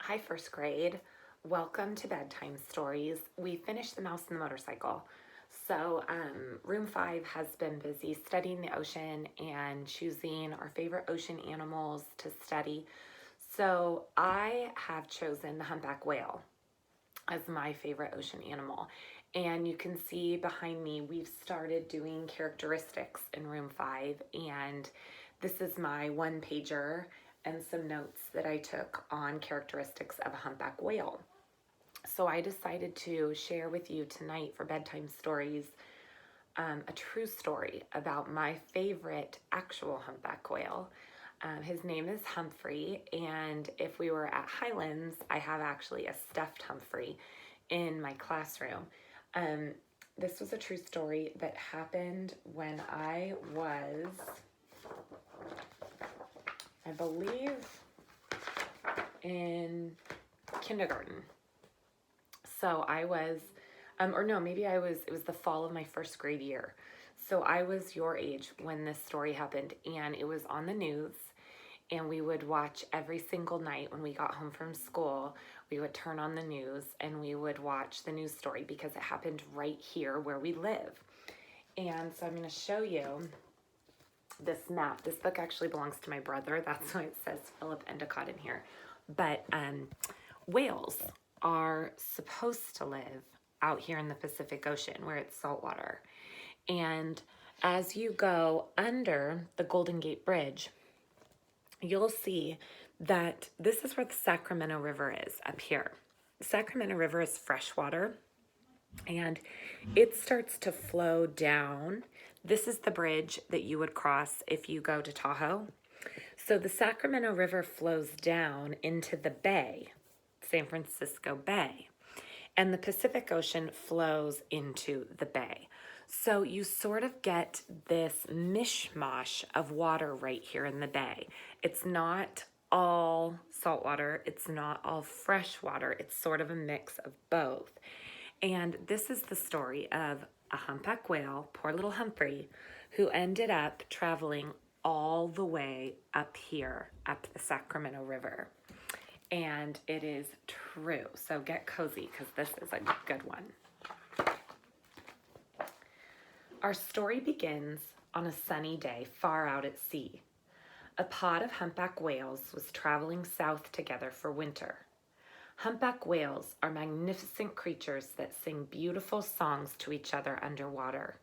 Hi, first grade. Welcome to Bedtime Stories. We finished The Mouse and the Motorcycle. So, room 5 has been busy studying the ocean and choosing our favorite ocean animals to study. So, I have chosen the humpback whale as my favorite ocean animal. And you can see behind me, we've started doing characteristics in room 5. And this is my one pager and some notes that I took on characteristics of a humpback whale. So I decided to share with you tonight for bedtime stories a true story about my favorite actual humpback whale. His name is Humphrey, and if we were at Highlands, I have actually a stuffed Humphrey in my classroom. This was a true story that happened when I was, I believe, in kindergarten. So I was, or no, maybe it was the fall of my first grade year. So I was your age when this story happened, and it was on the news, and we would watch every single night when we got home from school. We would turn on the news and we would watch the news story because it happened right here where we live. And so I'm going to show you this map. This book actually belongs to my brother. That's why it says Philip Endicott in here. But whales are supposed to live out here in the Pacific Ocean where it's saltwater. And as you go under the Golden Gate Bridge, you'll see that this is where the Sacramento River is up here. The Sacramento River is freshwater, and it starts to flow down. This is the bridge that you would cross if you go to Tahoe. So the Sacramento River flows down into the bay, San Francisco Bay, and the Pacific Ocean flows into the bay. So you sort of get this mishmash of water right here in the bay. It's not all saltwater, it's not all freshwater, it's sort of a mix of both. And this is the story of a humpback whale, poor little Humphrey, who ended up traveling all the way up here, up the Sacramento River. And it is true. So get cozy because this is a good one. Our story begins on a sunny day far out at sea. A pod of humpback whales was traveling south together for winter. Humpback whales are magnificent creatures that sing beautiful songs to each other underwater.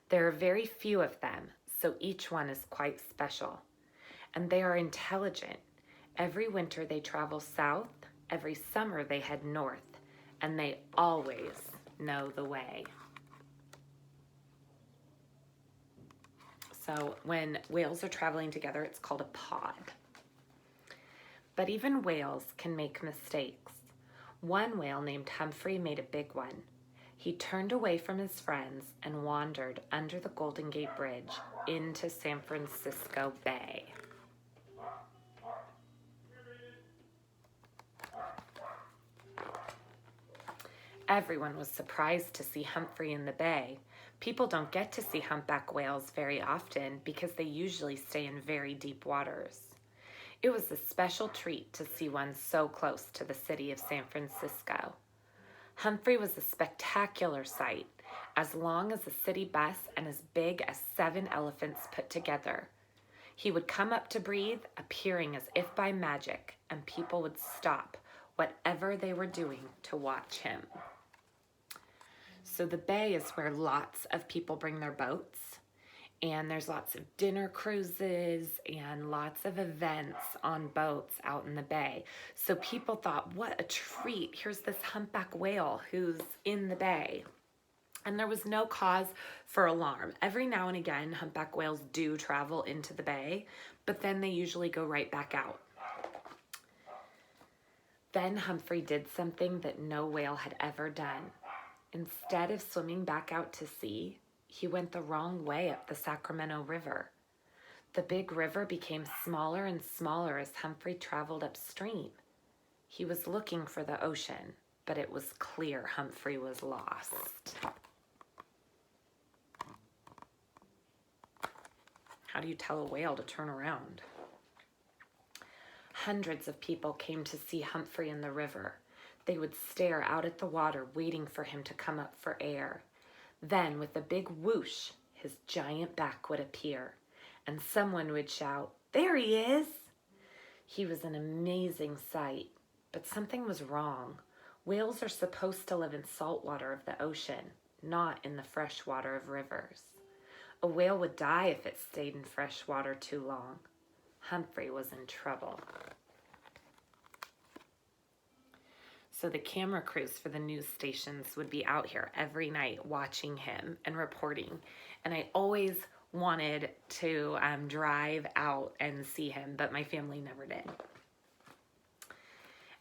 There are very few of them, so each one is quite special. And they are intelligent. Every winter they travel south, every summer they head north, and they always know the way. So when whales are traveling together, it's called a pod. But even whales can make mistakes. One whale named Humphrey made a big one. He turned away from his friends and wandered under the Golden Gate Bridge into San Francisco Bay. Everyone was surprised to see Humphrey in the bay. People don't get to see humpback whales very often because they usually stay in very deep waters. It was a special treat to see one so close to the city of San Francisco. Humphrey was a spectacular sight, as long as a city bus and as big as 7 elephants put together. He would come up to breathe, appearing as if by magic, and people would stop whatever they were doing to watch him. So the bay is where lots of people bring their boats, and there's lots of dinner cruises and lots of events on boats out in the bay. So people thought, what a treat. Here's this humpback whale who's in the bay. And there was no cause for alarm. Every now and again, humpback whales do travel into the bay, but then they usually go right back out. Then Humphrey did something that no whale had ever done. Instead of swimming back out to sea, he went the wrong way up the Sacramento River. The big river became smaller and smaller as Humphrey traveled upstream. He was looking for the ocean, but it was clear Humphrey was lost. How do you tell a whale to turn around? Hundreds of people came to see Humphrey in the river. They would stare out at the water, waiting for him to come up for air. Then, with a big whoosh, his giant back would appear, and someone would shout, "There he is!" He was an amazing sight, but something was wrong. Whales are supposed to live in salt water of the ocean, not in the fresh water of rivers. A whale would die if it stayed in fresh water too long. Humphrey was in trouble. So the camera crews for the news stations would be out here every night watching him and reporting. And I always wanted to drive out and see him, but my family never did.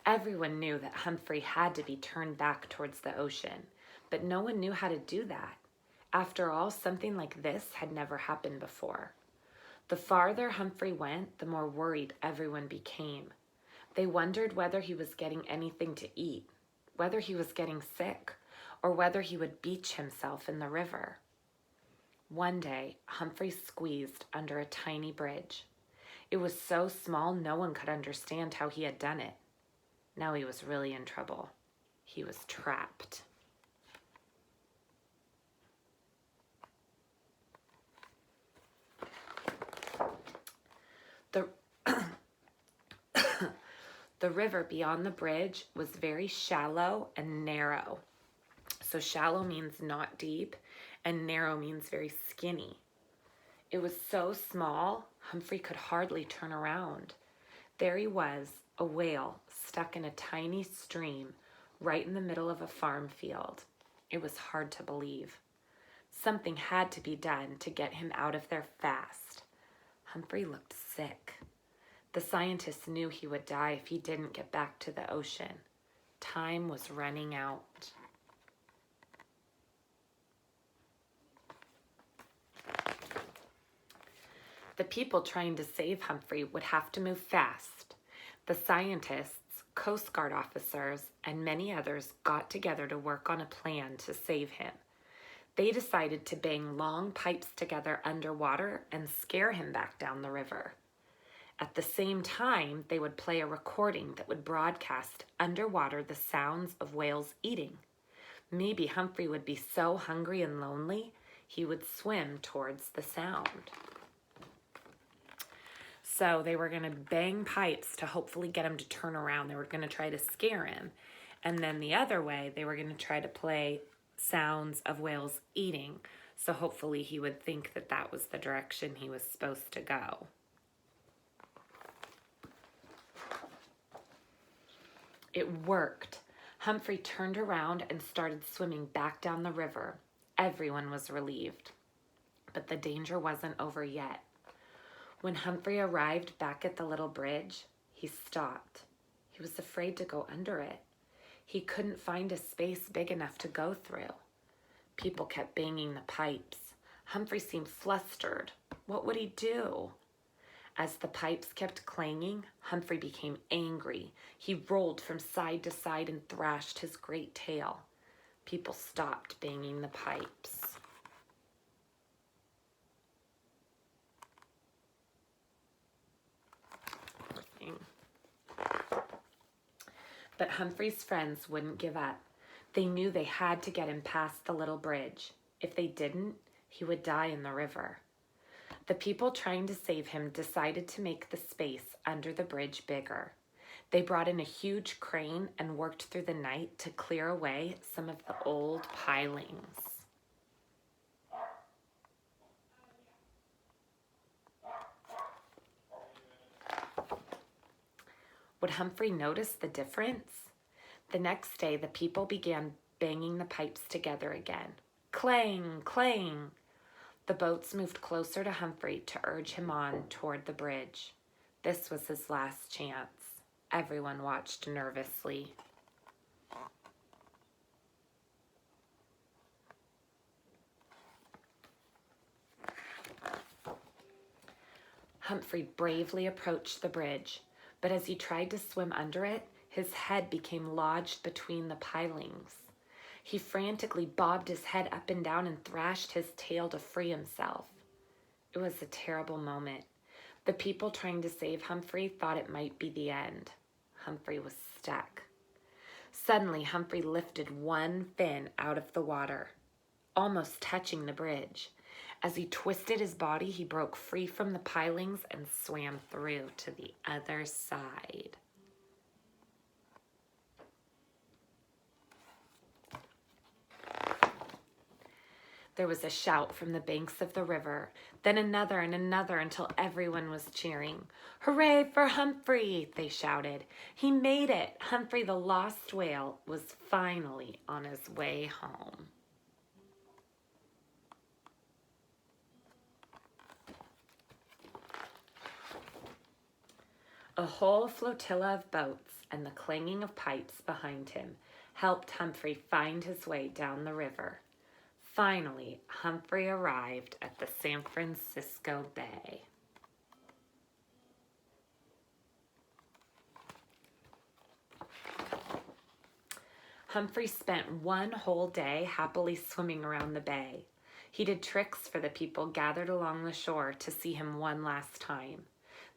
Everyone knew that Humphrey had to be turned back towards the ocean, but no one knew how to do that. After all, something like this had never happened before. The farther Humphrey went, the more worried everyone became. They wondered whether he was getting anything to eat, whether he was getting sick, or whether he would beach himself in the river. One day, Humphrey squeezed under a tiny bridge. It was so small no one could understand how he had done it. Now he was really in trouble. He was trapped. The river beyond the bridge was very shallow and narrow. So shallow means not deep, and narrow means very skinny. It was so small, Humphrey could hardly turn around. There he was, a whale stuck in a tiny stream right in the middle of a farm field. It was hard to believe. Something had to be done to get him out of there fast. Humphrey looked sick. The scientists knew he would die if he didn't get back to the ocean. Time was running out. The people trying to save Humphrey would have to move fast. The scientists, Coast Guard officers, and many others got together to work on a plan to save him. They decided to bang long pipes together underwater and scare him back down the river. At the same time, they would play a recording that would broadcast underwater the sounds of whales eating. Maybe Humphrey would be so hungry and lonely, he would swim towards the sound. So they were going to bang pipes to hopefully get him to turn around. They were going to try to scare him. And then the other way, they were going to try to play sounds of whales eating. So hopefully he would think that that was the direction he was supposed to go. It worked. Humphrey turned around and started swimming back down the river. Everyone was relieved. But the danger wasn't over yet. When Humphrey arrived back at the little bridge, he stopped. He was afraid to go under it. He couldn't find a space big enough to go through. People kept banging the pipes. Humphrey seemed flustered. What would he do? As the pipes kept clanging, Humphrey became angry. He rolled from side to side and thrashed his great tail. People stopped banging the pipes. But Humphrey's friends wouldn't give up. They knew they had to get him past the little bridge. If they didn't, he would die in the river. The people trying to save him decided to make the space under the bridge bigger. They brought in a huge crane and worked through the night to clear away some of the old pilings. Would Humphrey notice the difference? The next day, the people began banging the pipes together again. Clang, clang. The boats moved closer to Humphrey to urge him on toward the bridge. This was his last chance. Everyone watched nervously. Humphrey bravely approached the bridge, but as he tried to swim under it, his head became lodged between the pilings. He frantically bobbed his head up and down and thrashed his tail to free himself. It was a terrible moment, The people trying to save Humphrey thought it might be the end. Humphrey was stuck. Suddenly, Humphrey lifted one fin out of the water, almost touching the bridge. As he twisted his body, he broke free from the pilings and swam through to the other side. There was a shout from the banks of the river, then another and another until everyone was cheering. "Hooray for Humphrey!" they shouted. "He made it! Humphrey the lost whale was finally on his way home." A whole flotilla of boats and the clanging of pipes behind him helped Humphrey find his way down the river. Finally, Humphrey arrived at the San Francisco Bay. Humphrey spent one whole day happily swimming around the bay. He did tricks for the people gathered along the shore to see him one last time.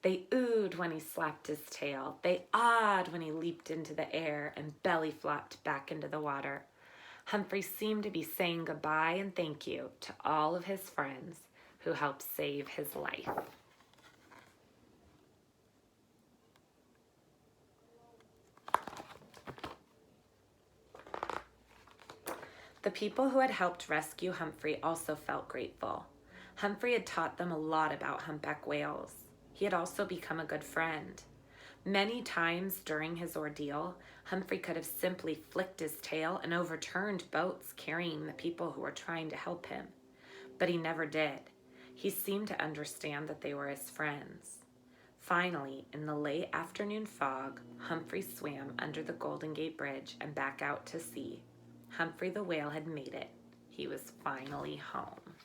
They oohed when he slapped his tail. They awed when he leaped into the air and belly flopped back into the water. Humphrey seemed to be saying goodbye and thank you to all of his friends who helped save his life. The people who had helped rescue Humphrey also felt grateful. Humphrey had taught them a lot about humpback whales. He had also become a good friend. Many times during his ordeal, Humphrey could have simply flicked his tail and overturned boats carrying the people who were trying to help him. But he never did. He seemed to understand that they were his friends. Finally, in the late afternoon fog, Humphrey swam under the Golden Gate Bridge and back out to sea. Humphrey the whale had made it. He was finally home.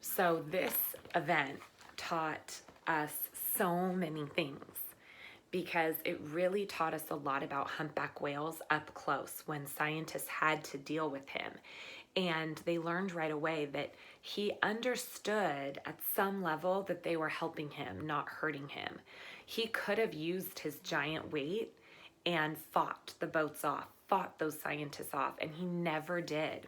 So this event taught us so many things because it really taught us a lot about humpback whales up close when scientists had to deal with him. And they learned right away that he understood at some level that they were helping him, not hurting him. He could have used his giant weight and fought the boats off, fought those scientists off, and he never did.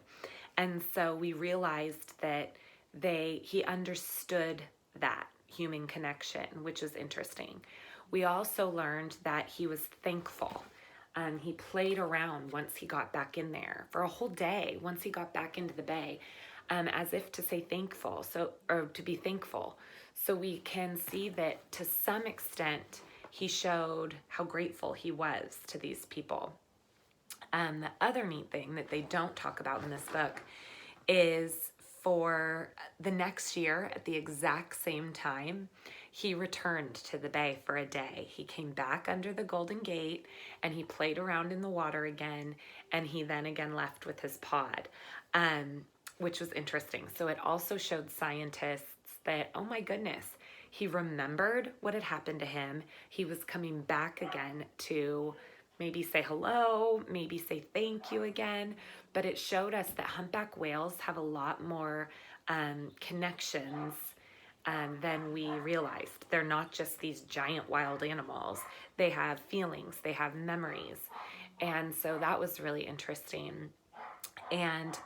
And so we realized that he understood that human connection, which is interesting. We also learned that he was thankful. He played around once he got back in there for a whole day, once he got back into the bay, as if to say thankful, or to be thankful. So we can see that to some extent, he showed how grateful he was to these people. The other neat thing that they don't talk about in this book is for the next year at the exact same time, he returned to the bay for a day. He came back under the Golden Gate and he played around in the water again, and he then again left with his pod, which was interesting. So it also showed scientists that, oh my goodness, he remembered what had happened to him. He was coming back again to maybe say hello, maybe say thank you again. But it showed us that humpback whales have a lot more connections than we realized. They're not just these giant wild animals. They have feelings, they have memories. And so that was really interesting. And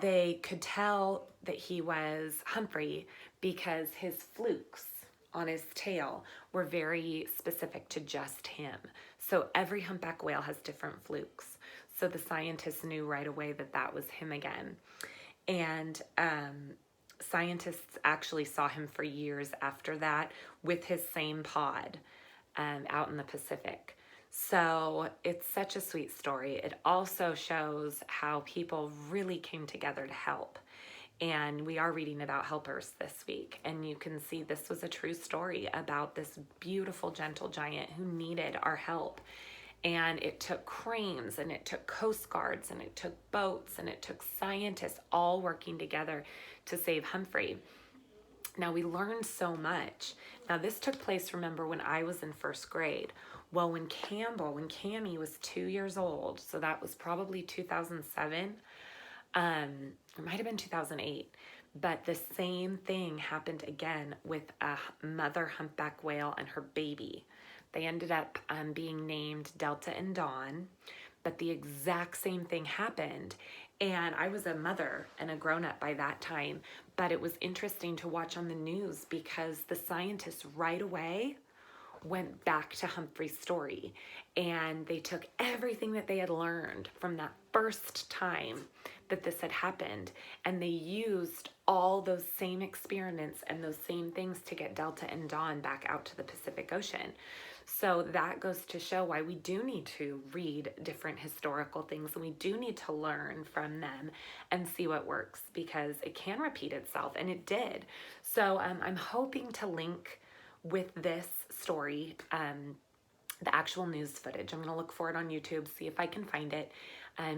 they could tell that he was Humphrey because his flukes on his tail were very specific to just him. So every humpback whale has different flukes. So the scientists knew right away that that was him again. And scientists actually saw him for years after that with his same pod out in the Pacific. So it's such a sweet story. It also shows how people really came together to help. And we are reading about helpers this week. And you can see this was a true story about this beautiful, gentle giant who needed our help. And it took cranes, and it took coast guards, and it took boats, and it took scientists all working together to save Humphrey. Now, we learned so much. Now, this took place, remember, when I was in first grade. Well, when Cammie was 2 years old, so that was probably 2007, It might have been 2008, but the same thing happened again with a mother humpback whale and her baby. They ended up being named Delta and Dawn, but the exact same thing happened. And I was a mother and a grown-up by that time, but it was interesting to watch on the news because the scientists right away went back to Humphrey's story, and they took everything that they had learned from that first time that this had happened, and they used all those same experiments and those same things to get Delta and Dawn back out to the Pacific Ocean. So that goes to show why we do need to read different historical things, and we do need to learn from them and see what works, because it can repeat itself, and it did. So I'm hoping to link with this story, the actual news footage. I'm going to look for it on YouTube, see if I can find it,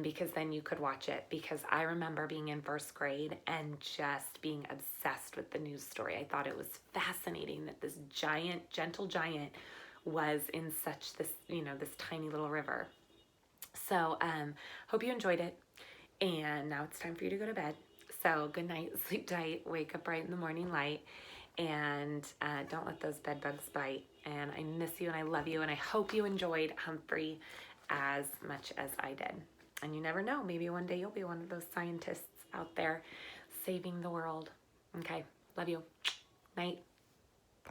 because then you could watch it, because I remember being in first grade and just being obsessed with the news story. I thought it was fascinating that this giant, gentle giant was in such this, this tiny little river. So hope you enjoyed it, and now it's time for you to go to bed. So good night, sleep tight, wake up bright in the morning light, and don't let those bed bugs bite. And I miss you and I love you, and I hope you enjoyed Humphrey as much as I did. And you never know, maybe one day you'll be one of those scientists out there saving the world. Okay, love you. Night.